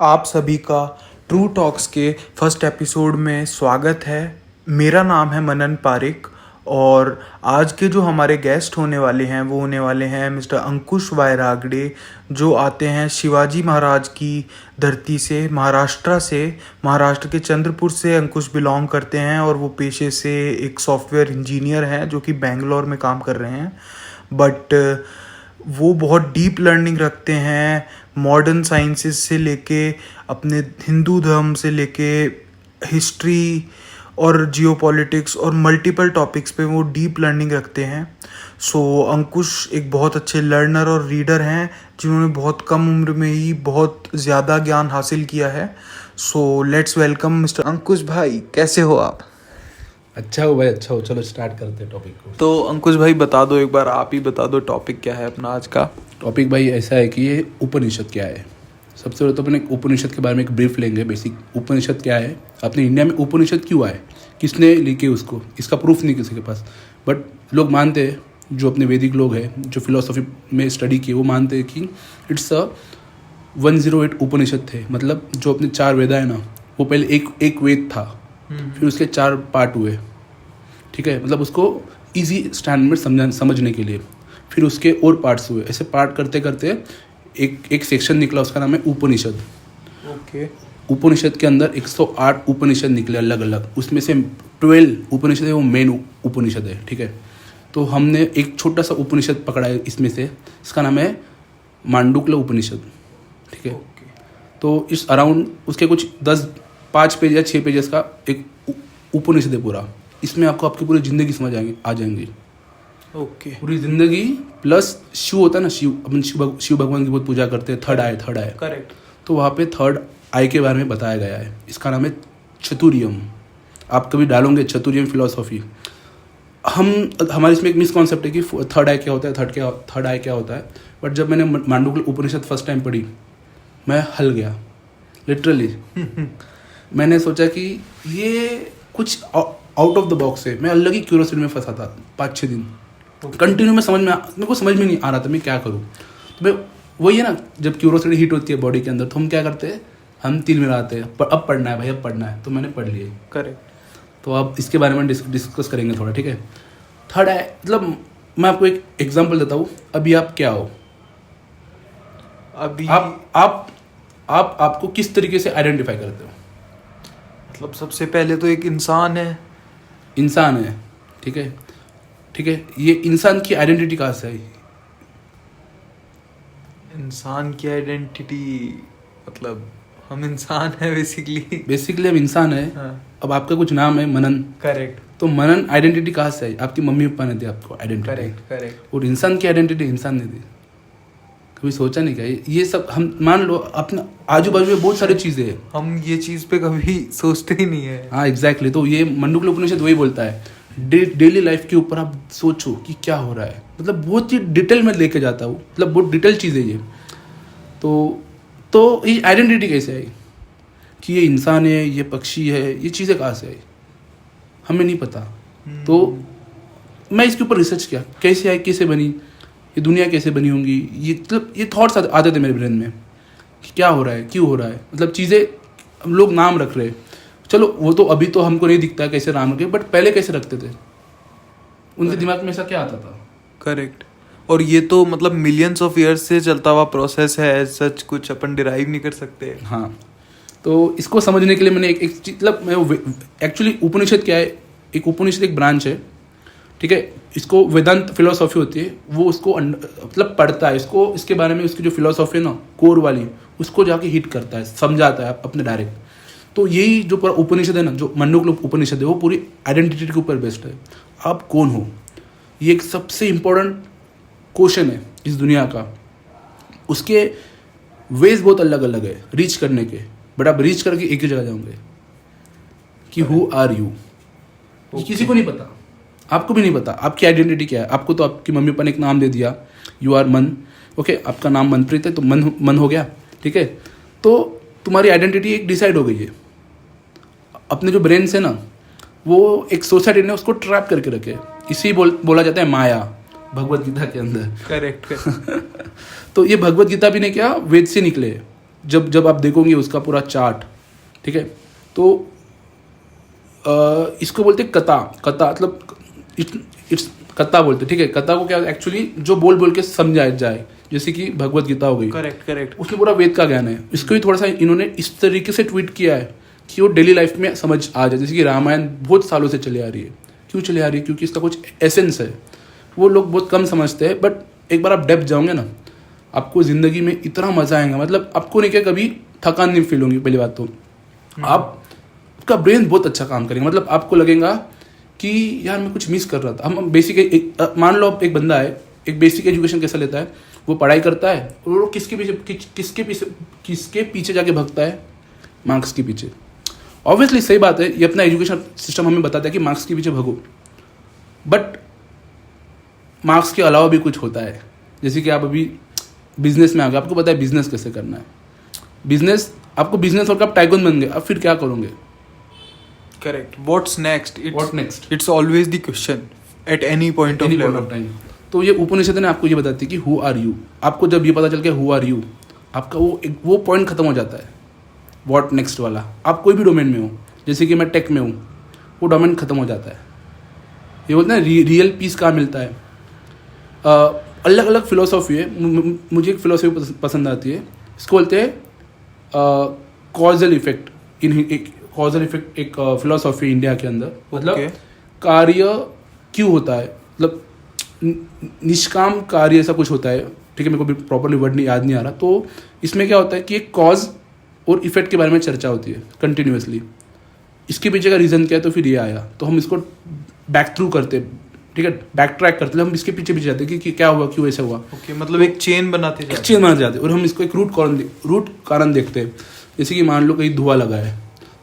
आप सभी का ट्रू टॉक्स के फर्स्ट एपिसोड में स्वागत है। मेरा नाम है मनन पारिक और आज के जो हमारे गेस्ट होने वाले हैं वो होने वाले हैं मिस्टर अंकुश वायरागड़े, जो आते हैं शिवाजी महाराज की धरती से, महाराष्ट्र के चंद्रपुर से अंकुश बिलोंग करते हैं और वो पेशे से एक सॉफ्टवेयर इंजीनियर हैं जो कि बेंगलोर में काम कर रहे हैं। बट वो बहुत डीप लर्निंग रखते हैं, मॉडर्न साइंसेस से लेके अपने हिंदू धर्म से लेके हिस्ट्री और जियोपॉलिटिक्स और मल्टीपल टॉपिक्स पे वो डीप लर्निंग रखते हैं। सो अंकुश एक बहुत अच्छे लर्नर और रीडर हैं जिन्होंने बहुत कम उम्र में ही बहुत ज़्यादा ज्ञान हासिल किया है। सो लेट्स वेलकम मिस्टर अंकुश भाई। कैसे हो आप? अच्छा हो भाई, अच्छा हो। चलो स्टार्ट करते हैं टॉपिक को। तो अंकुश भाई बता दो, एक बार आप ही बता दो टॉपिक क्या है अपना आज का। टॉपिक भाई ऐसा है कि ये उपनिषद क्या है। सबसे पहले तो अपने उपनिषद के बारे में एक ब्रीफ लेंगे। बेसिक उपनिषद क्या है, अपने इंडिया में उपनिषद क्यों आए, किसने लिखे उसको, इसका प्रूफ नहीं किसी के पास। बट लोग मानते हैं, जो अपने वैदिक लोग हैं जो फिलोसॉफी में स्टडी किए, वो मानते हैं कि इट्स 108 उपनिषद थे। मतलब जो अपने 4 वेदा है ना, वो पहले एक वेद था, फिर उसके 4 पार्ट हुए। ठीक है, मतलब उसको इजी स्टैंड में समझने के लिए फिर उसके और पार्ट्स हुए। ऐसे पार्ट करते करते एक सेक्शन निकला, उसका नाम है उपनिषद। ओके। उपनिषद के अंदर 108 उपनिषद निकले अलग अलग। उसमें से 12 उपनिषद है वो मेन उपनिषद है। ठीक है, तो हमने एक छोटा सा उपनिषद पकड़ा है इसमें से, इसका नाम है मांडुक्य उपनिषद। ठीक है, तो इस अराउंड उसके कुछ 5 पेज या 6 पेजेस का एक उपनिषद है पूरा। इसमें आपको आपकी पूरी जिंदगी समझ आ जाएंगी। ओके। पूरी जिंदगी प्लस शिव होता है ना, अपन शिव भगवान की बहुत पूजा करते हैं। थर्ड आई करेक्ट। तो वहाँ पे थर्ड आई के बारे में बताया गया है। इसका नाम है चतुर्यम। आप कभी डालोगे चतुर्यम फिलोसॉफी। हमारे इसमें एक मिसकॉन्सेप्ट है कि थर्ड आई क्या होता है, थर्ड आई क्या होता है। बट जब मैंने मांडुक्य उपनिषद फर्स्ट टाइम पढ़ी, मैं हल गया लिटरली। मैंने सोचा कि ये कुछ आउट ऑफ द बॉक्स है। मैं अलग ही क्यूरियोसिटी में फंसा था 5-6 दिन कंटिन्यू। मेरे को समझ में नहीं आ रहा था मैं क्या करूँ। तो मैं वही है ना, जब क्यूरियोसिटी हिट होती है बॉडी के अंदर, तो हम क्या करते हैं, हम तिल मिलाते हैं, अब पढ़ना है भाई, अब पढ़ना है। तो मैंने पढ़ लिया। करेक्ट। तो अब इसके बारे में डिस्कस करेंगे थोड़ा। ठीक है, थर्ड है, मतलब मैं आपको एक एग्जाम्पल देता हूँ। अभी आप क्या हो, अभी आपको किस तरीके से आइडेंटिफाई करते हो? मतलब सबसे पहले तो एक इंसान है। ठीक है, ये इंसान की आइडेंटिटी कहाँ से आई? इंसान की आइडेंटिटी मतलब हम इंसान है बेसिकली हम इंसान है। हाँ। अब आपका कुछ नाम है मनन। करेक्ट। तो मनन आइडेंटिटी कहाँ से आई? आपकी मम्मी पापा ने दी आपको आइडेंटिटी। करेक्ट। और इंसान की आइडेंटिटी इंसान ने दी। कभी सोचा नहीं क्या ये सब? हम मान लो अपना आजू बाजू में बहुत सारी चीजें हैं, हम ये चीज पे कभी सोचते ही नहीं है। हाँ एग्जैक्टली। तो ये मांडुक्य उपनिषद वही बोलता है, डेली लाइफ के ऊपर आप सोचो कि क्या हो रहा है। मतलब बहुत ही डिटेल में लेके जाता हूँ, मतलब बहुत डिटेल चीज़ है ये। तो ये आइडेंटिटी कैसे आई कि ये इंसान है, ये पक्षी है, ये चीज़ें कहाँ से आई हमें नहीं पता। तो मैं इसके ऊपर रिसर्च किया, कैसे आई, कैसे बनी, ये दुनिया कैसे बनी होंगी। ये मतलब ये थॉट्स आते थे मेरे ब्रेन में कि क्या हो रहा है, क्यों हो रहा है। मतलब चीज़ें हम लोग नाम रख रहे हैं, चलो वो तो अभी तो हमको नहीं दिखता कैसे नाम रखे, बट पहले कैसे रखते थे, उनके दिमाग में ऐसा क्या आता था। करेक्ट। और ये तो मतलब मिलियंस ऑफ ईयर्स से चलता हुआ प्रोसेस है, सच कुछ अपन डिराइव नहीं कर सकते। हाँ, तो इसको समझने के लिए मैंने एक मतलब मैं एक्चुअली उपनिषद क्या है, एक उपनिषद एक ब्रांच है। ठीक है, इसको वेदांत फिलोसॉफी होती है, वो उसको मतलब पढ़ता है इसको, इसके बारे में उसकी जो फिलोसॉफी है ना कोर वाली, उसको जाके हिट करता है, समझाता है अपने डायरेक्ट। तो यही जो पूरा उपनिषद है ना, जो मांडुक्य उपनिषद है, वो पूरी आइडेंटिटी के ऊपर बेस्ड है। आप कौन हो, ये एक सबसे इम्पोर्टेंट क्वेश्चन है इस दुनिया का। उसके वेज बहुत अलग अलग है रीच करने के, बट आप रीच करके एक ही जगह जाओगे कि हु आर यू। किसी को नहीं पता, आपको भी नहीं पता आपकी आइडेंटिटी क्या है। आपको तो आपकी मम्मी पापा ने एक नाम दे दिया, यू आर मन। ओके, आपका नाम मनप्रीत है तो मन हो गया। ठीक है, तो तुम्हारी आइडेंटिटी एक डिसाइड हो गई है। अपने जो ब्रेन से ना, वो एक सोसाइटी ने उसको ट्रैप करके रखे। इसी बोला जाता है माया, भगवत गीता के अंदर। करेक्ट। तो ये भगवत गीता भी ने क्या वेद से निकले, जब आप देखोगे उसका पूरा चार्ट, ठीक है, तो इसको बोलते हैं कथा मतलब इट्स कथा बोलते, ठीक है। कथा को क्या एक्चुअली जो बोल बोल के समझाया जाए, जैसे कि भगवत गीता हो गई, करेक्ट। उसमें पूरा वेद का ज्ञान है। इसको भी थोड़ा सा इन्होंने इस तरीके से ट्वीट किया है कि वो डेली लाइफ में समझ आ जाए। जैसे कि रामायण बहुत सालों से चली आ रही है, क्यों चली आ रही है? क्योंकि इसका कुछ एसेंस है, वो लोग बहुत कम समझते हैं। बट एक बार आप डेप्थ जाओगे ना, आपको ज़िंदगी में इतना मज़ा आएगा, मतलब आपको नहीं क्या कभी थकान नहीं फील होगी। पहली बात तो आपका ब्रेन बहुत अच्छा काम करेगा, मतलब आपको लगेगा कि यार मैं कुछ मिस कर रहा था। हम बेसिक मान लो एक बंदा है, एक बेसिक एजुकेशन कैसा लेता है, वो पढ़ाई करता है और वो किसके पीछे जाके भागता है? मार्क्स के पीछे। ऑब्वियसली सही बात है, ये अपना एजुकेशन सिस्टम हमें बताता है कि मार्क्स के पीछे भागो, बट मार्क्स के अलावा भी कुछ होता है। जैसे कि आप अभी बिजनेस में आ गए, आपको पता है बिजनेस कैसे करना है, बिजनेस आपको बिजनेस और आप टाइकून बन गए, अब फिर क्या करोगे? Correct. What's next? What next? It's always the question at any point of level. तो ये उपनिषद ने आपको ये बताती है कि हु आर यू। आपको जब ये पता चल गया हु आर यू, आपका वो पॉइंट खत्म हो जाता है, व्हाट नेक्स्ट वाला। आप कोई भी डोमेन में हो, जैसे कि मैं टेक में हूँ, वो डोमेन खत्म हो जाता है। ये बोलते हैं रियल पीस कहाँ मिलता है। अलग अलग फिलोसॉफी है, मुझे एक फिलोसॉफी पसंद आती है, इसको बोलते हैं कॉजल इफेक्ट। कॉजल इफेक्ट एक फिलोसॉफी इंडिया के अंदर, मतलब कार्य क्यों होता है, मतलब निष्काम कार्य ऐसा कुछ होता है, ठीक है। मेरे को भी प्रॉपरली वर्ड याद नहीं आ रहा। तो इसमें क्या होता है कि एक कॉज और इफेक्ट के बारे में चर्चा होती है कंटिन्यूसली, इसके पीछे का रीज़न क्या है, तो फिर ये आया, तो हम इसको बैक थ्रू करते, ठीक है, बैक ट्रैक करते, हम इसके पीछे जाते हैं कि क्या हुआ, क्यों ऐसा हुआ। ओके, मतलब एक चेन बनाते जाते और हम इसको एक रूट कारण देखते हैं। जैसे कि मान लो कहीं धुआं लगा है,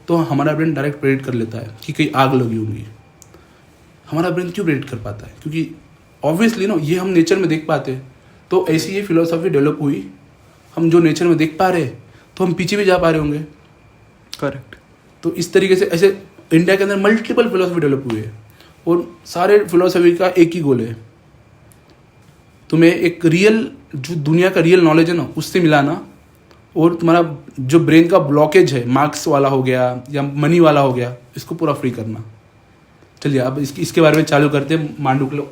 तो हमारा ब्रेन डायरेक्ट प्रेडिक्ट कर लेता है कि कहीं आग लगी होगी। हमारा ब्रेन क्यों प्रेडिक्ट कर पाता है? क्योंकि ऑब्वियसली ना, ये हम नेचर में देख पाते हैं। तो ऐसी ये फिलोसॉफी डेवलप हुई, हम जो नेचर में देख पा रहे हैं तो हम पीछे भी जा पा रहे होंगे। करेक्ट। तो इस तरीके से ऐसे इंडिया के अंदर मल्टीपल फिलोसफी डेवलप हुई है, और सारे फिलोसफी का एक ही गोल है, तुम्हें एक रियल, जो दुनिया का रियल नॉलेज है ना, उससे मिलाना, और तुम्हारा जो ब्रेन का ब्लॉकेज है, मार्क्स वाला हो गया या मनी वाला हो गया, इसको पूरा फ्री करना। चलिए अब इसके बारे में चालू करते हैं, मांडुक्य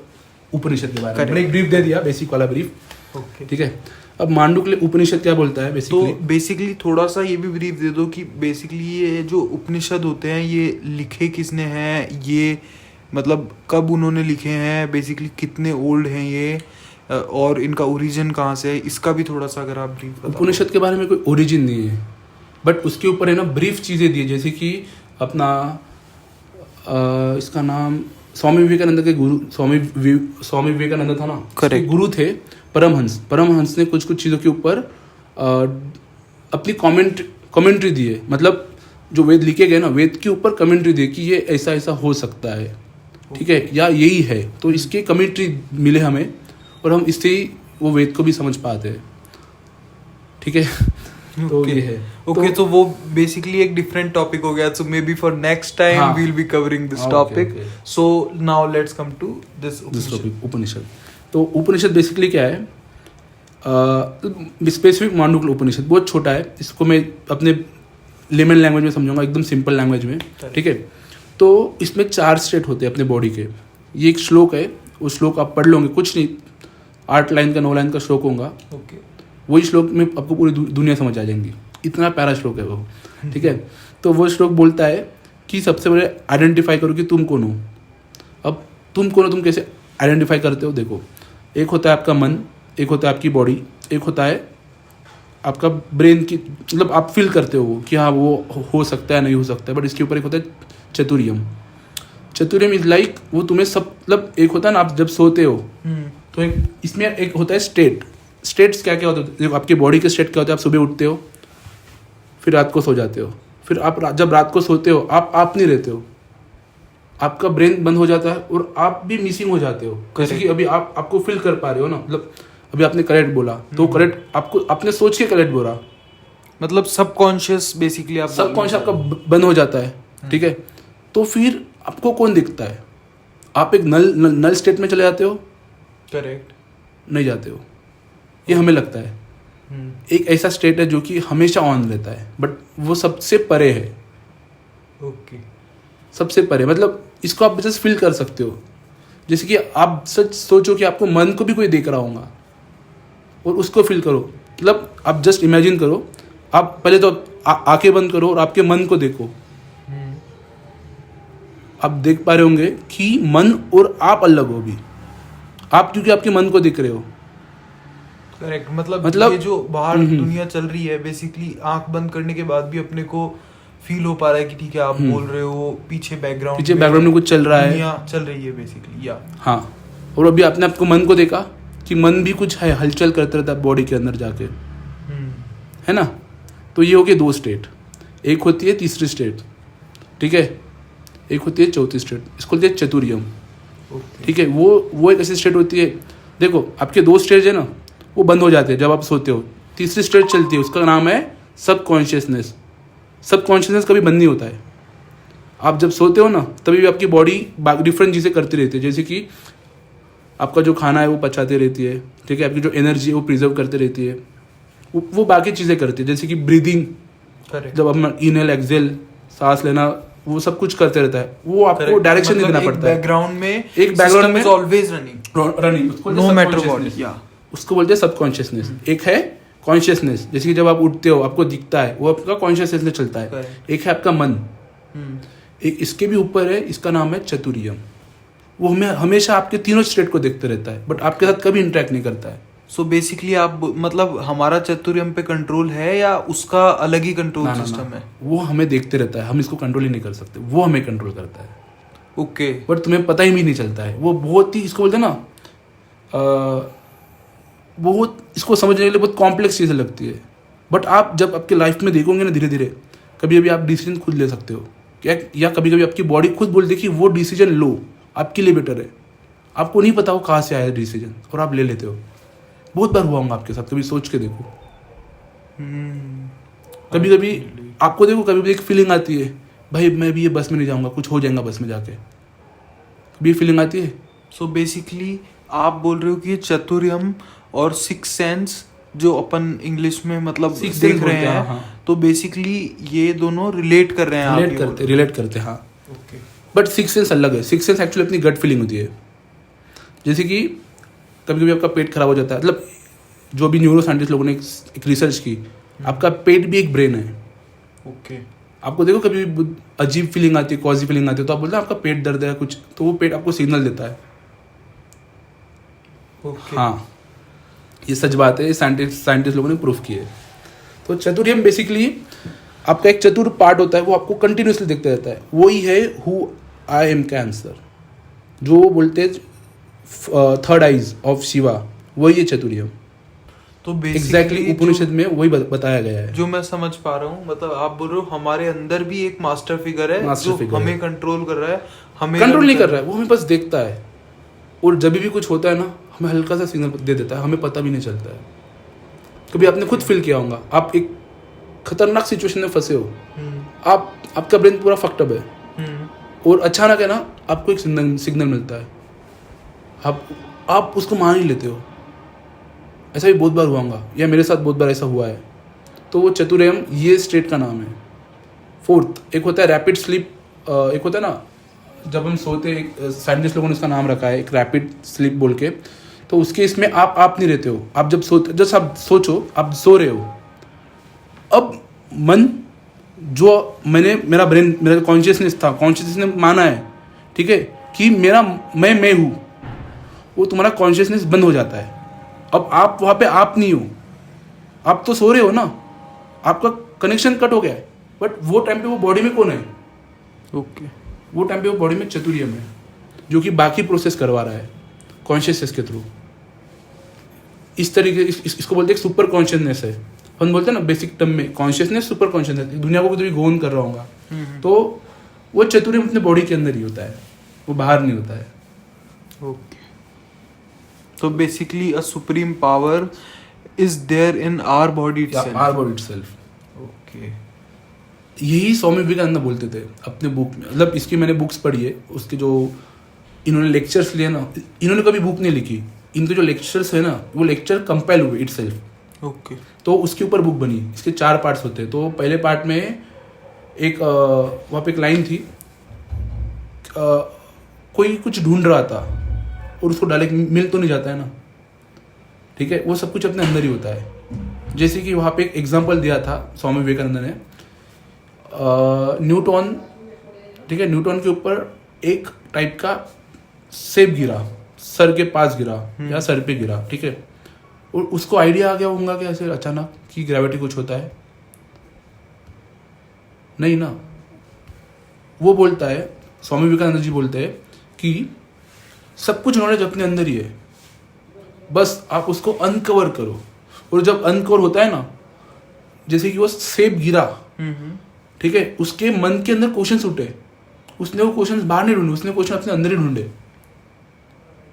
उपनिषद के बारे में। मैंने एक ब्रीफ दे दिया, बेसिक वाला ब्रीफ, ओके, ठीक है। अब मांडुक्य उपनिषद क्या बोलता है बेसिकली? तो बेसिकली थोड़ा सा ये भी ब्रीफ दे दो कि बेसिकली ये जो उपनिषद होते हैं, ये लिखे किसने हैं, ये मतलब कब उन्होंने लिखे हैं, बेसिकली कितने ओल्ड हैं ये, और इनका ओरिजिन कहाँ से है, इसका भी थोड़ा सा अगर आप ब्रीफ बताओ। उपनिषद के बारे में कोई ओरिजिन नहीं है, बट उसके ऊपर है ना ब्रीफ चीज़ें दी है। जैसे कि अपना इसका नाम स्वामी विवेकानंद के गुरु, स्वामी विवेकानंद था ना, करेक्ट, गुरु थे परमहंस ने कुछ चीज़ों के ऊपर अपनी कमेंट्री दी है। मतलब जो वेद लिखे गए ना, वेद के ऊपर कमेंट्री दी कि ये ऐसा ऐसा हो सकता है, ठीक है, या यही है। तो इसके कमेंट्री मिले हमें, और हम इससे ही वो वेद को भी समझ पाते हैं, ठीक है। तो ये है। ओके, तो वो बेसिकली एक डिफरेंट टॉपिक हो गया, so maybe for next time we will be covering this topic. So now let's come to this topic, Upanishad. तो उपनिषद बेसिकली क्या है? स्पेसिफिक मांडुक्य उपनिषद बहुत छोटा है, इसको मैं अपने लेमन लैंग्वेज में समझाऊंगा, एकदम सिंपल लैंग्वेज में, ठीक है। तो इसमें 4 स्टेट होते हैं अपने बॉडी के। ये एक श्लोक है, वो श्लोक आप पढ़ लोगे, कुछ नहीं, 8 लाइन का 9 लाइन का श्लोक होगा। ओके, वही श्लोक में आपको पूरी दुनिया समझ आ जाएंगी, इतना प्यारा श्लोक है वो, ठीक है। तो वो श्लोक बोलता है कि सबसे पहले आइडेंटिफाई करो कि तुम कौन हो। अब तुम कौन हो, तुम कैसे आइडेंटिफाई करते हो? देखो, एक होता है आपका मन, एक होता है आपकी बॉडी, एक होता है आपका ब्रेन की, मतलब आप फील करते हो कि हाँ वो हो सकता है, नहीं हो सकता है। बट इसके ऊपर एक होता है चतुर्यम। चतुर्यम इज लाइक वो तुम्हें सब, मतलब एक होता है ना, आप जब सोते हो तो इसमें एक होता है स्टेट्स क्या क्या होते हैं? आपकी बॉडी के स्टेट क्या होते हैं? आप सुबह उठते हो, फिर रात को सो जाते हो, फिर आप जब रात को सोते हो आप नहीं रहते हो, आपका ब्रेन बंद हो जाता है और आप भी मिसिंग हो जाते हो। जैसे कि अभी आपको फील कर पा रहे हो ना, मतलब अभी आपने करेक्ट बोला, तो करेक्ट आपको आपने सोच के करेक्ट बोला, मतलब सबकॉन्शियस बेसिकली आप सबकॉन्शियस आपका बंद हो जाता है, ठीक है। तो फिर आपको कौन दिखता है? आप एक नल स्टेट में चले जाते हो? करेक्ट, नहीं जाते हो, ये हमें लगता है। एक ऐसा स्टेट है जो कि हमेशा ऑन रहता है, बट वो सबसे परे है, ओके। सबसे परे। मतलब इसको आप जस्ट फील कर सकते हो, जैसे कि आप सच सोचो कि आपको मन को भी कोई देख रहा होगा और उसको फील करो। मतलब आप जस्ट इमेजिन करो, आप पहले तो आंखें बंद करो और आपके मन को देखो। आप देख पा रहे होंगे कि मन और आप अलग हो भी, आप क्योंकि आपके मन को देख रहे हो। करेक्ट। मतलब ये जो बाहर दुनिया चल रही है, बेसिकली आंख बंद करने के बाद भी अपने को फील हो पा रहा है कि ठीक है आप बोल रहे हो, पीछे बैकग्राउंड में कुछ चल रहा है, दुनिया चल रही है बेसिकली, या हाँ। और अभी आपने आपको मन को देखा कि मन भी कुछ है, हलचल करता रहता है बॉडी के अंदर जाके, है ना। तो ये हो गए दो स्टेट। एक होती है तीसरी स्टेट, ठीक है, एक होती है चौथी स्टेट, इसको बोलते हैं चतुरियम, ठीक है। वो एक ऐसी स्टेट होती है, देखो आपके दो स्टेज है ना, वो बंद हो जाते हैं जब आप सोते हो। तीसरी स्टेट चलती है, उसका नाम है सब कॉन्शियसनेस। सब कॉन्शियसनेस कभी बंद नहीं होता है। आप जब सोते हो ना, तभी भी आपकी बॉडी डिफरेंट चीज़ें करती रहती है, जैसे कि आपका जो खाना है वो पचाती रहती है, ठीक है, आपकी जो एनर्जी है वो प्रिजर्व करती रहती है, वो बाकी चीज़ें करती है, जैसे कि ब्रीदिंग, जब हम इनहेल एक्सहेल सांस लेना, वो सब कुछ करते रहता है। वो आपको डायरेक्शन नहीं देना पड़ता है। बैकग्राउंड में always running no matter what, या उसको बोलते हैं सबकॉन्शियसनेस। एक है कॉन्शियसनेस, जैसे कि जब आप उठते हो आपको दिखता है, वो आपका कॉन्शियसनेस में चलता है। एक है आपका मन, एक इसके भी ऊपर है, इसका नाम है चतुरियम। वो हमें हमेशा आपके तीनों स्टेट को देखते रहता है, बट आपके साथ कभी इंटरेक्ट नहीं करता है। सो बेसिकली आप मतलब हमारा चतुरियम पे कंट्रोल है या उसका अलग ही कंट्रोल सिस्टम है? वो हमें देखते रहता है, हम इसको कंट्रोल ही नहीं कर सकते, वो हमें कंट्रोल करता है। ओके। बट तुम्हें पता ही भी नहीं चलता है। वो बहुत ही, इसको बोलते हैं ना, बहुत इसको समझने के लिए बहुत कॉम्प्लेक्स चीज़ें लगती है। बट आप जब आपके लाइफ में देखोगे ना, धीरे धीरे कभी कभी आप डिसीजन खुद ले सकते हो क्या, या कभी कभी आपकी बॉडी खुद बोल दे कि वो डिसीजन लो, आपके लिए बेटर है। आपको नहीं पता वो कहाँ से आया डिसीजन, और आप ले लेते हो। बहुत बार हुआ होगा आपके साथ, कभी सोच के देखो। कभी कभी आपको देखो, कभी कभी एक फीलिंग आती है, भाई मैं भी ये बस में नहीं जाऊँगा, कुछ हो जाएगा बस में जाके, कभी फीलिंग आती है। सो बेसिकली आप बोल रहे हो कि ये चतुरियम और सिक्स सेंस जो अपन इंग्लिश में मतलब देख रहे हैं, हाँ। तो बेसिकली ये दोनों रिलेट कर रहे हैं, रिलेट करते हैं, हाँ। ओके। बट सिक्स सेंस अलग है। सिक्स सेंस एक्चुअली अपनी गट फीलिंग होती है। जैसे कि कभी कभी आपका पेट खराब हो जाता है, मतलब जो भी न्यूरो साइंटिस्ट लोगों ने एक रिसर्च की, आपका पेट भी एक ब्रेन है। ओके। आपको देखो कभी भी अजीब फीलिंग आती है, कॉजी फीलिंग आती है, तो आप बोलते हैं आपका पेट दर्द है कुछ, तो वो पेट आपको सिग्नल देता है। ओके। हाँ, ये सच बात है, साइंटिस्ट लोगों ने प्रूफ की है। तो चतुरियम बेसिकली आपका एक चतुर पार्ट होता है, वो आपको कंटिन्यूसली देखते रहता है। वही है हु आई एम का आंसर, जो बोलते हैं थर्ड आइज ऑफ शिवा, वही है चतुरियम। तो एग्जैक्टली उपनिषद में वही बताया गया है। जो मैं समझ पा रहा हूँ, मतलब आप बोल रहे हो हमारे अंदर भी एक मास्टर फिगर है जो हमें कंट्रोल कर रहा है। हमें कंट्रोल नहीं कर रहा है, वो हमें बस देखता है, और जब भी कुछ होता है ना, हमें हल्का सा सिग्नल दे देता है, हमें पता भी नहीं चलता है। कभी आपने खुद फील किया होगा, आप एक खतरनाक सिचुएशन में फंसे हो, आपका ब्रेन पूरा फक्टअप है, और अचानक है ना आपको एक सिग्नल मिलता है, आप उसको मान ही लेते हो। ऐसा भी बहुत बार हुआ होगा, या मेरे साथ बहुत बार ऐसा हुआ है। तो वो चतुरियम, ये स्टेट का नाम है। फोर्थ एक होता है रैपिड स्लीप, एक होता है ना जब हम सोते, साइंटिस्ट लोगों ने उसका नाम रखा है एक रैपिड स्लीप बोल के। तो उसके इसमें आप नहीं रहते हो, आप जब सोते, जस्ट आप सोचो आप सो रहे हो, अब मन जो मेरा ब्रेन, मेरा कॉन्शियसनेस था, कॉन्शियसनेस ने माना है, ठीक है, कि मैं हूँ, वो तुम्हारा कॉन्शियसनेस बंद हो जाता है। अब आप वहाँ पे आप नहीं हो, आप तो सो रहे हो ना, आपका कनेक्शन कट हो गया है, बट वो टाइम पे वो बॉडी में कौन है? ओके। वो टाइम पे वो बॉडी में चतुरियम है, जो कि बाकी प्रोसेस करवा रहा है कॉन्शियसनेस के थ्रू। इस तरीके इसको बोलते हैं सुपर कॉन्शियसनेस है। हम बोलते हैं ना बेसिक टर्म में कॉन्शियसनेस, सुपर कॉन्शियसनेस, दुनिया को भी गोन कर रहा होगा, तो वो चतुरियम अपने बॉडी के अंदर ही होता है, वो बाहर नहीं होता है। ओके। तो basically a supreme power is there in our body itself. Okay. यही स्वामी विवेकानंद बोलते थे अपने बुक में, मतलब इसकी मैंने बुक्स पढ़ी है, उसके जो इन्होंने लेक्चर्स लिए ना, इन्होंने कभी बुक नहीं लिखी, इनके जो लेक्चर्स है ना, वो लेक्चर कंपाइल हुए इटसेल्फ। ओके। तो उसके ऊपर बुक बनी। इसके 4 पार्ट्स होते हैं। तो पहले पार्ट में एक वहाँ पे एक लाइन थी, कोई कुछ ढूंढ रहा था और उसको डायरेक्ट मिल तो नहीं जाता है ना, ठीक है, वो सब कुछ अपने अंदर ही होता है। जैसे कि वहाँ पे एक एग्जांपल दिया था स्वामी विवेकानंद ने, न्यूटन, ठीक है, न्यूटन के ऊपर एक टाइप का सेब गिरा, सर के पास गिरा या सर पे गिरा, ठीक है, और उसको आइडिया आ गया होगा कि ऐसे अचानक कि ग्रेविटी कुछ होता है, नहीं ना। वो बोलता है, स्वामी विवेकानंद जी बोलते हैं कि सब कुछ नॉलेज अपने अंदर ही है, बस आप उसको अनकवर करो। और जब अनकवर होता है ना, जैसे कि वो सेब गिरा, ठीक है, उसके मन के अंदर क्वेश्चंस उठे, उसने वो क्वेश्चंस बाहर नहीं ढूंढे, उसने क्वेश्चन अपने अंदर ही ढूंढे,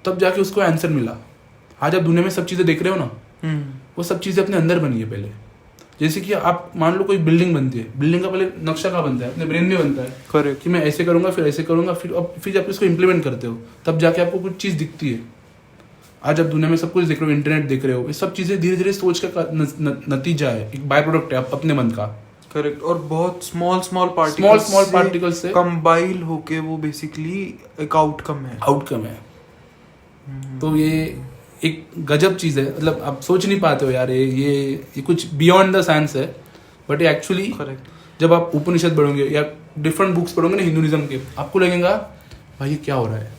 तब जाके उसको आंसर मिला। आज आप दुनिया में सब चीजें देख रहे हो ना, वो सब चीजें अपने अंदर बनी है पहले। जैसे कि आप मान लो कोई बिल्डिंग बनती है, बिल्डिंग का पहले नक्शा कहाँ बनता है, अपने ब्रेन में बनता है। करेक्ट। कि मैं ऐसे करूंगा, फिर ऐसे करूंगा, फिर जब इसको इम्प्लीमेंट करते हो तब जाके आपको कुछ चीज दिखती है। आज आप दुनिया में सब कुछ देख रहे हो, इंटरनेट देख रहे हो, ये सब चीजें धीरे धीरे सोच का नतीजा है, एक बाय प्रोडक्ट है अपने मन का। करेक्ट। और बहुत स्मॉल पार्टिकल्स से कंबाइल होके वो बेसिकली एक आउटकम है। तो ये एक गजब चीज है, मतलब आप सोच नहीं पाते हो यार, ये कुछ बियॉन्ड द साइंस है, बट ये एक्चुअली करेक्ट। जब आप उपनिषद पढ़ोगे या डिफरेंट बुक्स पढ़ोगे ना हिंदुइज्म के, आपको लगेगा भाई ये क्या हो रहा है।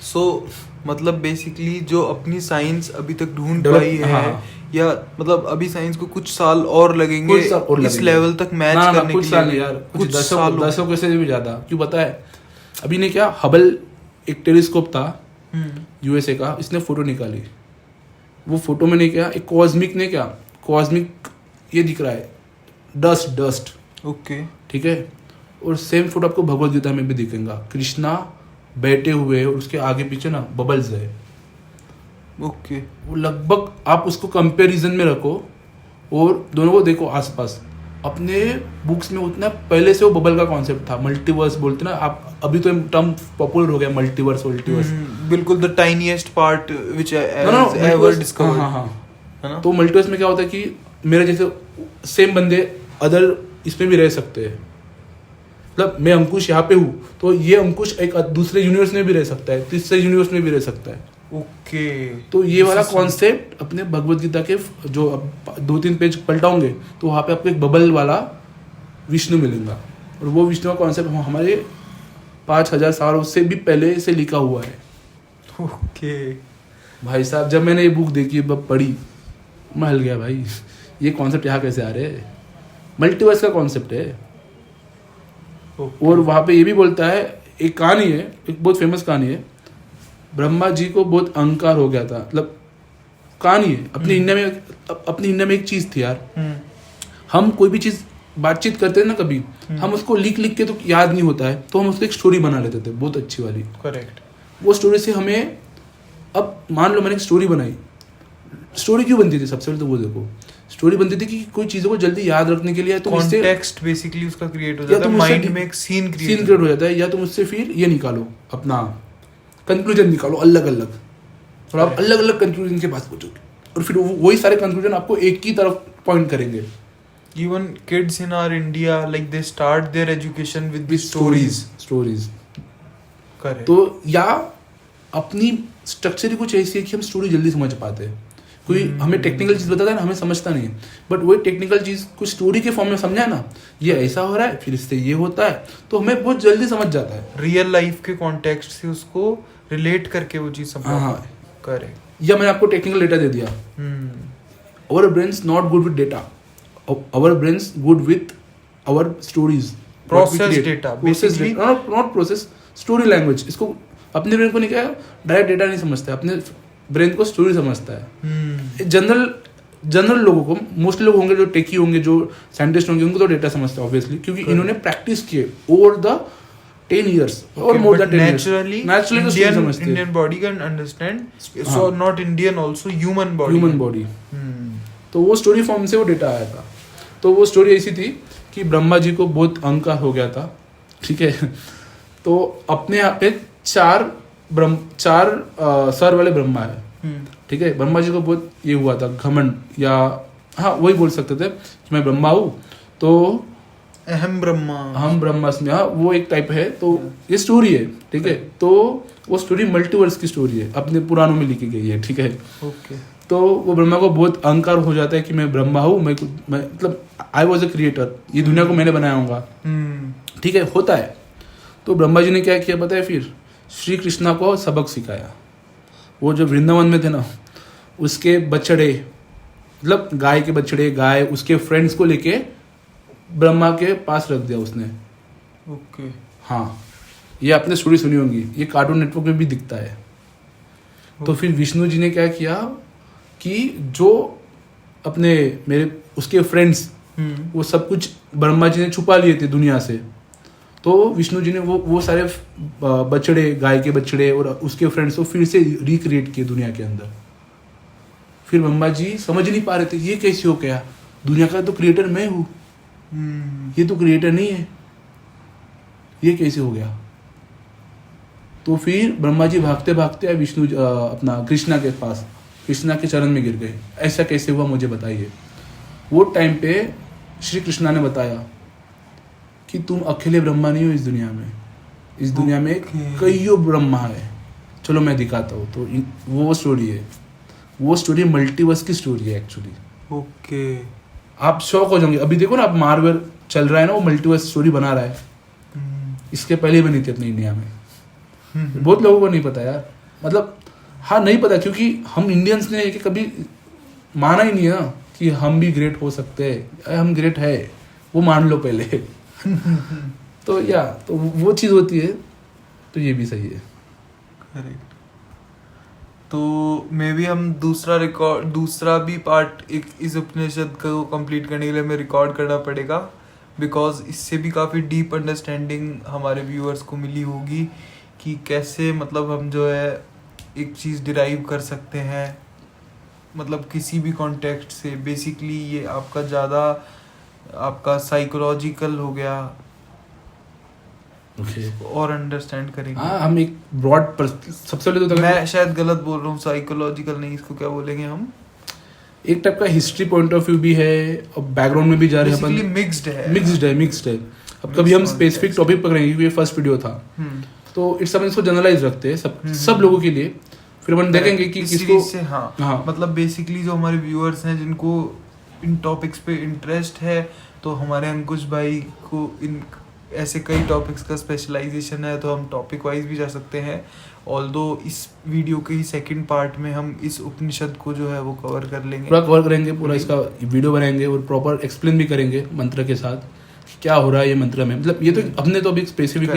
सो मतलब बेसिकली जो अपनी साइंस अभी तक ढूंढ पाई है, हाँ। या मतलब अभी साइंस को कुछ साल और लगेंगे इस लेवल तक मैच करने कुछ के साल लिए। नहीं यार, कुछ दशकों से भी ज्यादा। क्यों पता है? अभी ने क्या, हबल एक टेलीस्कोप था यूएसए का, इसने फोटो निकाली। वो फोटो में ने क्या, एक कॉस्मिक ये दिख रहा है, डस्ट। ओके। ठीक है, और सेम फोटो आपको भगवद गीता में भी दिखेगा, कृष्णा बैठे हुए और उसके आगे पीछे ना बबल्स है। ओके। वो लगभग आप उसको कंपैरिजन में रखो और दोनों को देखो आसपास। अपने बुक्स में उतना पहले से वो बबल का कॉन्सेप्ट था, मल्टीवर्स बोलते ना आप, अभी तो टर्म पॉपुलर हो गया मल्टीवर्स। बिल्कुल, the tiniest part which ever discovered. हाँ, है ना। तो मल्टीवर्स में क्या होता है कि मेरे जैसे सेम बंदे अदर इसमें भी रह सकते हैं। मतलब मैं अंकुश यहाँ पे हूँ, तो ये अंकुश एक दूसरे यूनिवर्स में भी रह सकता है, तीसरे यूनिवर्स में भी रह सकता है। ओके। तो ये वाला कॉन्सेप्ट अपने भगवद गीता के जो अब 2-3 पेज पलटाओगे तो वहाँ पे आपको एक बबल वाला विष्णु मिलेगा, और वो विष्णु का कॉन्सेप्ट हमारे 5000 सालों से भी पहले से लिखा हुआ है। ओके भाई साहब, जब मैंने ये बुक देखी, पढ़ी, मैं हिल गया भाई, ये कॉन्सेप्ट यहाँ कैसे आ रहे हैं। मल्टीवर्स का कॉन्सेप्ट है। और वहाँ पे ये भी बोलता है, एक कहानी है, एक बहुत फेमस कहानी है, ब्रह्मा जी को बहुत अहंकार हो गया था। मतलब कहानी है, अपनी इंडिया में एक चीज थी यार, हम कोई भी चीज बातचीत करते हैं ना कभी, हम उसको लिख के तो याद नहीं होता है, तो हम उसको एक स्टोरी बना लेते थे बहुत अच्छी वाली। करेक्ट। वो स्टोरी से हमें, अब मान लो मैंने एक स्टोरी बनाई, स्टोरी क्यों बनती थी? सबसे पहले तो वो देखो, स्टोरी बनती थी कि कोई चीजों को जल्दी याद रखने के लिए, तो कॉन्टेक्स्ट बेसिकली उसका क्रिएट हो जाता है, माइंड में एक सीन क्रिएट हो जाता है, या तुम उससे फिर ये निकालो, अपना कंक्लूजन निकालो अलग अलग, और आप अलग अलग कंक्लूजन के पास पहुंचोगे, और फिर वही सारे कंक्लूजन आपको एक ही तरफ पॉइंट करेंगे। Even kids in our India, like they start their education with these stories. Correct. तो या अपनी स्ट्रक्चर ही कुछ ऐसी है कि हम स्टोरी जल्दी समझ पाते हैं। कोई हमें टेक्निकल चीज बताता है ना, हमें समझता नहीं है, बट वही टेक्निकल चीज कुछ स्टोरी के फॉर्म में समझा है ना, ये ऐसा हो रहा है, फिर इससे ये होता है, तो हमें बहुत जल्दी समझ जाता है। रियल लाइफ के कॉन्टेक्स्ट से उसको रिलेट करके वो चीज समझ। हाँ, करेक्ट। या मैंने आपको टेक्निकल डेटा दे दिया, our brains not good with data, our brains good with our stories, process data basically, not process, story language। इसको अपने ब्रेन को नहीं क्या डायरेक्ट डेटा नहीं समझता है, अपने ब्रेन को स्टोरी समझता है। जनरल लोगों को, मोस्टली लोग होंगे जो टेकी होंगे, जो साइंटिस्ट होंगे, उनको तो डेटा समझता है ऑब्वियसली, क्योंकि इन्होंने प्रैक्टिस किए ओवर द 10 years और more than 10 years। naturally Indian body can understand, so not Indian also, human body। तो वो स्टोरी फॉर्म से वो डेटा आया था। तो वो स्टोरी ऐसी थी कि ब्रह्मा जी को बहुत अहंकार हो गया था, ठीक है, तो अपने यहाँ पे चार सर वाले ब्रह्मा है, ठीक है, ब्रह्मा जी को बहुत ये हुआ था घमंड, या हाँ वही बोल सकते थे कि मैं ब्रह्मा हूँ, तो अहम ब्रह्मा, हम ब्रह्मास्मि, हाँ वो एक टाइप है। तो ये स्टोरी है, ठीक है, तो वो स्टोरी मल्टीवर्स की स्टोरी है, अपने पुराणों में लिखी गई है, ठीक है। ओके। तो वो ब्रह्मा को बहुत अहंकार हो जाता है कि मैं ब्रह्मा हूँ, मैं मतलब आई वॉज अ क्रिएटर, ये दुनिया को मैंने बनाया होगा, ठीक है, होता है। तो ब्रह्मा जी ने क्या किया पता है, फिर श्री कृष्णा को सबक सिखाया। वो जो वृंदावन में थे ना, उसके बछड़े, मतलब गाय के बछड़े, गाय उसके फ्रेंड्स को लेके ब्रह्मा के पास रख दिया उसने। ओके। हाँ, ये आपने स्टोरी सुनी होगी, ये कार्टून नेटवर्क में भी दिखता है। तो फिर विष्णु जी ने क्या किया कि जो अपने मेरे उसके फ्रेंड्स वो सब कुछ ब्रह्मा जी ने छुपा लिए थे दुनिया से, तो विष्णु जी ने वो सारे बछड़े, गाय के बछड़े और उसके फ्रेंड्स को फिर से रिक्रिएट किए दुनिया के अंदर। फिर ब्रह्मा जी समझ नहीं पा रहे थे ये कैसे हो गया, दुनिया का तो क्रिएटर मैं हूँ, ये तो क्रिएटर नहीं है, ये कैसे हो गया। तो फिर ब्रह्मा जी भागते भागते आए विष्णु अपना कृष्णा के पास, कृष्णा के चरण में गिर गए, ऐसा कैसे हुआ मुझे बताइए। वो टाइम पे श्री कृष्णा ने बताया कि तुम अकेले ब्रह्मा नहीं हो इस दुनिया में, इस दुनिया में कईयों ब्रह्मा है, चलो मैं दिखाता हूँ। तो वो स्टोरी है, वो स्टोरी मल्टीवर्स की स्टोरी है एक्चुअली। ओके। आप शॉक हो जाओगे, अभी देखो ना, आप मार्वल चल रहा है ना, वो मल्टीवर्स स्टोरी बना रहा है, इसके पहले बनी थी अपनी इंडिया में। बहुत लोगों को नहीं पता यार, मतलब हाँ नहीं पता, क्योंकि हम इंडियंस ने कभी माना ही नहीं है ना कि हम भी ग्रेट हो सकते हैं, हम ग्रेट है वो मान लो पहले। तो तो वो चीज़ होती है, तो ये भी सही है। करेक्ट। तो मे भी हम दूसरा भी पार्ट इस उपनिषद को कंप्लीट करने के लिए हमें रिकॉर्ड करना पड़ेगा, बिकॉज इससे भी काफ़ी डीप अंडरस्टैंडिंग हमारे व्यूअर्स को मिली होगी कि कैसे मतलब हम जो है एक चीज़ डिराइव कर सकते हैं, मतलब किसी भी कॉन्टेक्स्ट से। बेसिकली ये आपका ज़्यादा आपका साइकोलॉजिकल हो गया, और अंडरस्टैंड करेंगे। हाँ, हम एक ब्रॉड सबसे पहले तो मैं शायद गलत बोल रहा हूँ, साइकोलॉजिकल नहीं, इसको क्या बोलेंगे हम, एक टाइप का हिस्ट्री पॉइंट ऑफ व्यू भी है और बैकग्राउंड में भी जा रहे हैं अपन, मिक्स्ड है। अब कभी हम स्पेसिफिक टॉपिक पकड़ेंगे क्योंकि ये फर्स्ट वीडियो था, तो इट्स अपन इसको जनरलाइज रखते हैं सब लोगों के लिए, फिर अपन देखेंगे कि किसको से हाँ, मतलब बेसिकली जो हमारे व्यूअर्स हैं जिनको इन टॉपिक्स पे इंटरेस्ट है, तो हमारे अंकुश भाई को इन ऐसे कई टॉपिक्स का स्पेशलाइजेशन है, तो हम टॉपिक वाइज भी जा सकते हैं। ऑल्दो इस वीडियो के ही सेकंड पार्ट में हम इस उपनिषद को जो है वो कवर कर लेंगे, पूरा कवर करेंगे, पूरा इसका वीडियो बनाएंगे और प्रॉपर एक्सप्लेन भी करेंगे मंत्र के साथ क्या हो रहा है ये मंत्र में। मतलब ये तो हमने तो अभी स्पेसिफिक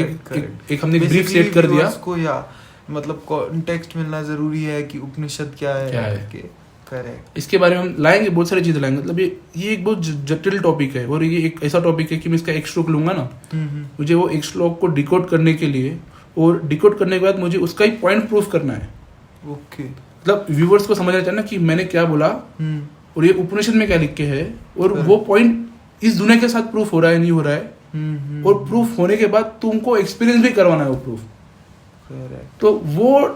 एक हमने ब्रीफ सेट कर दिया उसको, या मतलब कॉन्टेक्स्ट मिलना जरूरी है कि उपनिषद क्या है। करेक्ट। इसके बारे में हम लाएंगे, बहुत सारी चीजें लाएंगे। मतलब ये एक बहुत जटिल टॉपिक है, और ये एक ऐसा टॉपिक है कि मैं इसका एक श्लोक लूंगा ना, मुझे वो एक श्लोक को डिकोड करने के लिए, और डिकोड करने के बाद मुझे उसका ही पॉइंट प्रूफ करना है। ओके। मतलब व्यूवर्स को समझना चाहिए ना कि मैंने क्या बोला और ये उपनिषद में क्या लिख के है, और वो पॉइंट इस दुनिया के साथ प्रूफ हो रहा है नहीं हो रहा है, और प्रूफ होने के बाद तुमको एक्सपीरियंस भी करवाना है वो प्रूफ। तो वो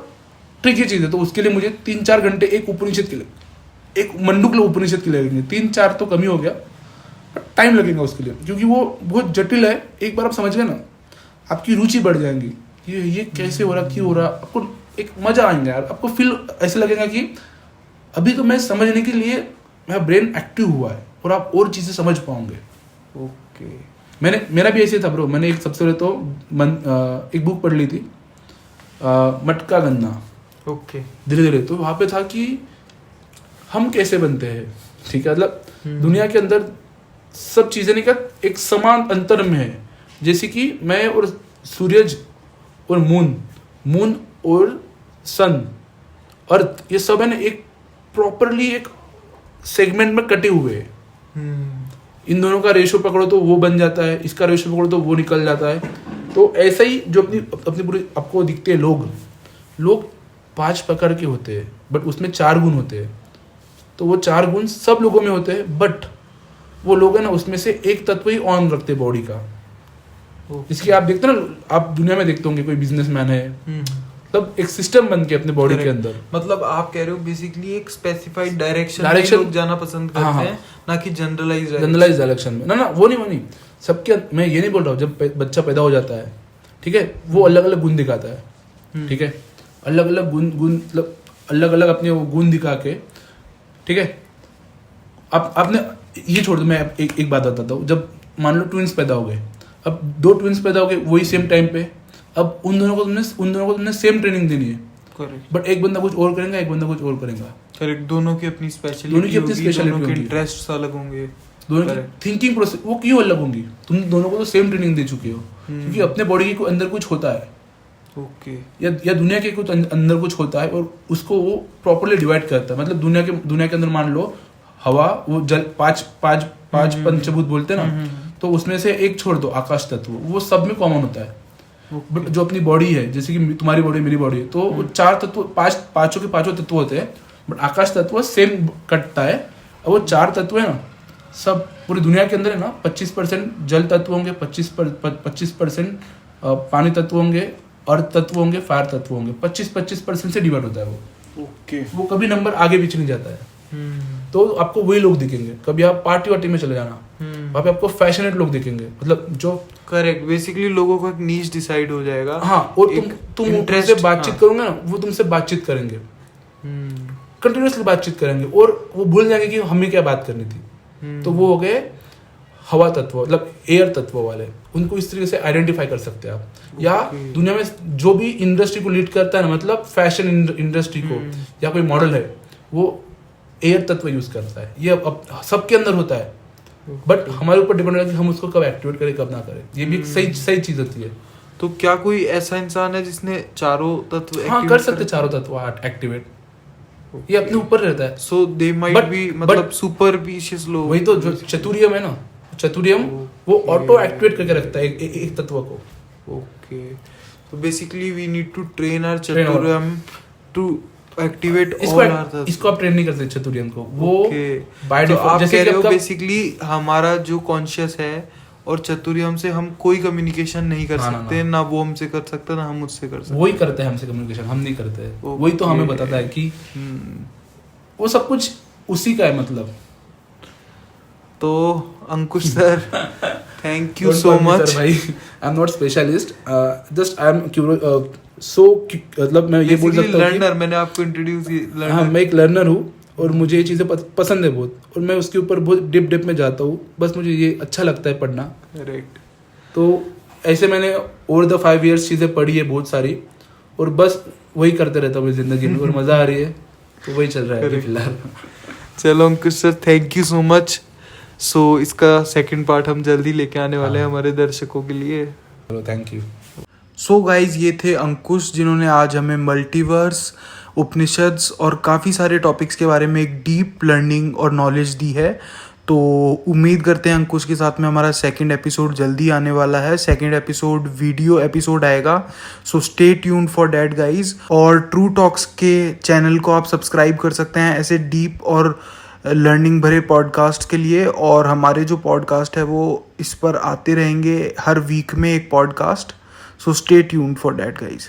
ट्रिकी चीज है। तो उसके लिए मुझे 3-4 घंटे एक उपनिषद के लिए, एक मंडूक्य उपनिषद के लिए लगेंगे। 3-4 तो कम ही हो गया, टाइम लगेगा उसके लिए, क्योंकि वो बहुत जटिल है। एक बार आप समझ गए ना, आपकी रुचि बढ़ जाएंगी, ये कैसे हो रहा, क्यों हो रहा, आपको एक मजा आएगा यार। आपको फील ऐसे लगेगा कि अभी तो मैं समझने के लिए मेरा ब्रेन एक्टिव हुआ है, और आप और चीजें समझ पाओगे। ओके। मेरा भी ऐसे था ब्रो। मैंने एक सबसे पहले तो एक बुक पढ़ ली थी, मटका गन्ना। ओके। धीरे धीरे तो वहां पे था कि हम कैसे बनते हैं, ठीक है, मतलब दुनिया के अंदर सब चीजें नहीं कर एक समान अंतर में है। जैसे कि मैं और सूरज और मून और सन, अर्थ, ये सब है ना एक प्रॉपरली एक सेगमेंट में कटे हुए हैं। इन दोनों का रेशो पकड़ो तो वो बन जाता है, इसका रेशो पकड़ो तो वो निकल जाता है। तो ऐसा ही जो अपनी पूरी आपको दिखते हैं लोग 5 प्रकार के होते हैं, बट उसमें 4 गुण होते हैं। तो वो 4 गुण सब लोगों में होते हैं, बट वो लोग है ना उसमें से एक तत्व ही ऑन रखते बॉडी का। इसके आप देखते ना, आप दुनिया में देखते होंगे कोई बिजनेसमैन है, मतलब एक सिस्टम बन के अपने बॉडी के Correct. अंदर। मतलब आप कह रहे हो बेसिकली एक स्पेसिफाइड डायरेक्शन में Direction- लोग जाना पसंद करते हाँ, हैं, ना कि जनरलाइज जनरलाइज डायरेक्शन में। ना वो नहीं सबके, मैं ये नहीं बोल रहा हूँ, जब बच्चा पैदा हो जाता है, ठीक है, वो अलग अलग गुण दिखाता है, ठीक है, अलग अलग गुण मतलब अलग अलग अपने वो गुण दिखा के, ठीक है। आपने ये छोड़ दो, मैं एक बात बताता हूँ। जब मान लो ट्विंस पैदा हो गए, अब 2 ट्विंस पैदा हो गए वही सेम टाइम पे, अब उन दोनों को तुमने सेम ट्रेनिंग देनी है, करेक्ट। बट एक बंदा कुछ और करेगा, एक बंदा कुछ और करेगा। करेक्ट, दोनों की अपनी स्पेशलिटी दोनों की अपनी होगी, speciality दोनों के होगी। इंटरेस्ट्स अलग होंगे। दोनों की Correct. थिंकिंग प्रोसेस वो क्यों अलग होंगी? तुम दोनों को तो सेम ट्रेनिंग दे चुके हो, क्योंकि अपने बॉडी के अंदर कुछ होता है, ओके। या दुनिया के कुछ अंदर कुछ होता है, और उसको वो प्रॉपरली डिवाइड करता है। मतलब दुनिया के अंदर मान लो हवा, वो जल, पांच पंचभूत बोलते हैं ना, तो उसमें से एक छोड़ दो, आकाश तत्व, वो सब में कॉमन होता है। बट जो अपनी बॉडी है, जैसे कि तुम्हारी बॉडी मेरी बॉडी है, तो वो 4 तत्व, पांचों के पांचों तत्व होते हैं, बट आकाश तत्व सेम कटता है। और वो 4 तत्व है ना, सब पूरी दुनिया के अंदर है ना, 25% जल तत्व होंगे, 25% पानी तत्व होंगे, अर्थ तत्व होंगे, फायर तत्व होंगे, 25% से डिवाइड होता है वो। ओके। वो कभी नंबर आगे पीछे नहीं जाता है। तो आपको वही लोग दिखेंगे। कभी आप पार्टी वार्टी में चले जाना, वहाँ पे आपको फैशनेट लोग दिखेंगे, मतलब जो करेक्ट, बेसिकली लोगों का एक नीश डिसाइड हो जाएगा। हाँ, और तुम interest, उनसे बातचीत हाँ। करोगे ना, वो तुमसे बातचीत करेंगे, कंटिन्यूसली बातचीत करेंगे, और वो भूल जाएंगे कि हमें क्या बात करनी थी। तो वो हो गए हवा तत्व, मतलब एयर तत्व वाले। उनको इस तरीके से आइडेंटिफाई कर सकते हैं आप। या दुनिया में जो भी इंडस्ट्री को लीड करता है ना, मतलब फैशन इंडस्ट्री को, या कोई मॉडल है, वो एयर तत्व यूज करता है। ये अब सबके अंदर होता है, बट हमारे ऊपर डिपेंड है कि हम उसको कब एक्टिवेट करें, कब ना करें। ये भी एक सही चीज होती है। तो क्या कोई ऐसा इंसान है जिसने चारों तत्व हाँ, activate कर सकते चारों तत्व एक्टिवेट। ये अपने ऊपर रहता है। सो दे माइट But- बी, मतलब सुपरफिशियस लोग। वही तो जो चतुरियम है ना, चतुरियम वो ऑटो एक्टिवेट करके रखता है एक तत्व को। ओके, तो basically we need to train our Train our- चतुर्यम टू एक्टिवेट ऑल आवर तत्व। इसको आप ट्रेन नहीं कर सकते चतुरियम को। वो Okay. by तो default- आप जैसे कह कि रहे हो आपका- बेसिकली हमारा जो कॉन्शियस है और चतुर्यम से हम कोई कम्युनिकेशन नहीं कर हाँ, सकते, ना वो हमसे कर सकता, ना हम उससे कर सकते। वही करते हैं हमसे कम्युनिकेशन, हम नहीं करते हैं। Okay. वही तो हमें बताता है कि वो सब कुछ उसी का है। मतलब तो Ankush sir, thank you Don't so call me much sir भाई, I am not specialist, just I am so, मतलब मैं ये बोल सकता हूँ कि लर्नर, मैंने आपको इंट्रोड्यूस किया। हाँ, मैं एक लर्नर हूँ, और मुझे ये चीज़ें पसंद है बहुत, और मैं उसके ऊपर बहुत डिप में जाता हूँ। बस मुझे ये अच्छा लगता है पढ़ना। करेक्ट। तो ऐसे मैंने ओवर द 5 years चीज़ें पढ़ी है बहुत सारी, और बस वही करते रहता हूँ मेरी ज़िंदगी में, और मज़ा आ रही है, तो वही चल रहा है अभी फिलहाल। चलो Ankush sir, thank you so much. So इसका सेकंड पार्ट हम जल्दी लेके आने वाले हैं हमारे दर्शकों के लिए। चलो, थैंक यू। सो गाइज, ये थे अंकुश, जिन्होंने आज हमें मल्टीवर्स, उपनिषद्स और काफ़ी सारे टॉपिक्स के बारे में एक डीप लर्निंग और नॉलेज दी है। तो उम्मीद करते हैं अंकुश के साथ में हमारा सेकंड एपिसोड जल्दी आने वाला है। सेकंड एपिसोड वीडियो एपिसोड आएगा, so stay tuned for that guys. और ट्रू टॉक्स के चैनल को आप सब्सक्राइब कर सकते हैं ऐसे डीप और लर्निंग भरे पॉडकास्ट के लिए। और हमारे जो पॉडकास्ट है वो इस पर आते रहेंगे, हर वीक में एक podcast. So stay tuned for that guys.